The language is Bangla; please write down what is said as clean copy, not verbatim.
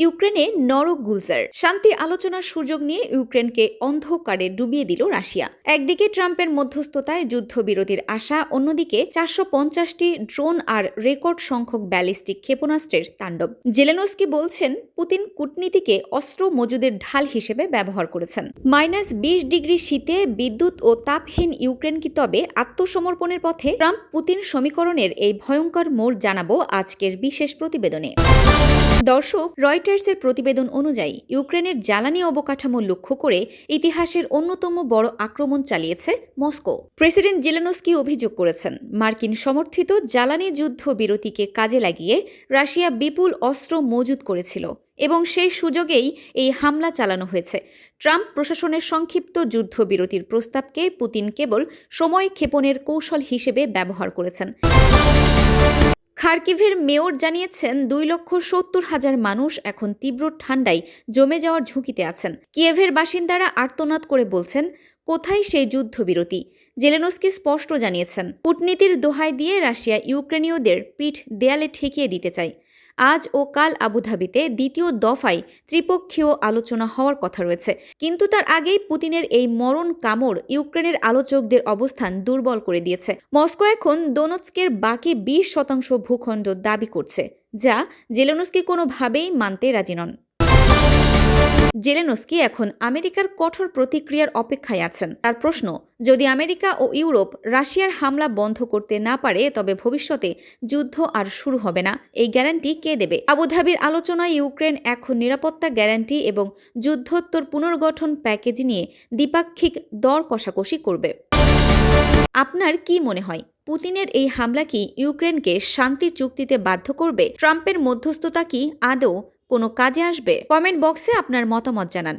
ইউক্রেনে নরক গুলজার শান্তি আলোচনার সুযোগ নিয়ে ইউক্রেনকে অন্ধকারে ডুবিয়ে দিল রাশিয়া। একদিকে ট্রাম্পের মধ্যস্থতায় যুদ্ধবিরতির আশা, অন্যদিকে 450টি ড্রোন আর রেকর্ড সংখ্যক ব্যালিস্টিক ক্ষেপণাস্ত্রের তাণ্ডব। জেলেনস্কি বলছেন, পুতিন কূটনীতিকে অস্ত্র মজুদের ঢাল হিসেবে ব্যবহার করেছেন। -20 ডিগ্রি শীতে বিদ্যুৎ ও তাপহীন ইউক্রেন কি তবে আত্মসমর্পণের পথে? ট্রাম্প পুতিন সমীকরণের এই ভয়ঙ্কর মোড় জানাবো আজকের বিশেষ প্রতিবেদনে। দর্শক, রয়টার্সের প্রতিবেদন অনুযায়ী ইউক্রেনের জ্বালানি অবকাঠামো লক্ষ্য করে ইতিহাসের অন্যতম বড় আক্রমণ চালিয়েছে মস্কো। প্রেসিডেন্ট জেলেনস্কি অভিযোগ করেছেন, মার্কিন সমর্থিত জ্বালানি যুদ্ধ বিরতিকে কাজে লাগিয়ে রাশিয়া বিপুল অস্ত্র মজুত করেছিল এবং সেই সুযোগেই এই হামলা চালানো হয়েছে। ট্রাম্প প্রশাসনের সংক্ষিপ্ত যুদ্ধবিরতির প্রস্তাবকে পুতিন কেবল সময় ক্ষেপণের কৌশল হিসেবে ব্যবহার করেছেন। খার্কিভের মেয়র জানিয়েছেন, 2,70,000 মানুষ এখন তীব্র ঠান্ডায় জমে যাওয়ার ঝুঁকিতে আছেন। কিয়েভের বাসিন্দারা আর্তনাদ করে বলছেন, কোথায় সেই যুদ্ধবিরতি? জেলেনস্কি স্পষ্ট জানিয়েছেন, কূটনীতির দোহাই দিয়ে রাশিয়া ইউক্রেনীয়দের পিঠ দেয়ালে ঠেকিয়ে দিতে চায়। আজ ও কাল আবুধাবিতে দ্বিতীয় দফায় ত্রিপক্ষীয় আলোচনা হওয়ার কথা রয়েছে, কিন্তু তার আগেই পুতিনের এই মরণ কামড় ইউক্রেনের আলোচকদের অবস্থান দুর্বল করে দিয়েছে। মস্কো এখন দোনেৎস্কের বাকি 20% ভূখণ্ড দাবি করছে, যা জেলেনস্কি কোনোভাবেই মানতে রাজি নন। জেলেনস্কি এখন আমেরিকার কঠোর প্রতিক্রিয়ার অপেক্ষায় আছেন। তার প্রশ্ন, যদি আমেরিকা ও ইউরোপ রাশিয়ার হামলা বন্ধ করতে না পারে, তবে ভবিষ্যতে যুদ্ধ আর শুরু হবে না। এই গ্যারান্টি কে দেবে? আবুধাবির আলোচনায় ইউক্রেন এখন নিরাপত্তা গ্যারান্টি এবং যুদ্ধোত্তর পুনর্গঠন প্যাকেজ নিয়ে দ্বিপাক্ষিক দর কষাকষি করবে। আপনার কি মনে হয়, পুতিনের এই হামলা কি ইউক্রেনকে শান্তি চুক্তিতে বাধ্য করবে? ট্রাম্পের মধ্যস্থতা কি আদৌ কোনো কাজে আসবে? কমেন্ট বক্সে আপনার মতামত জানান।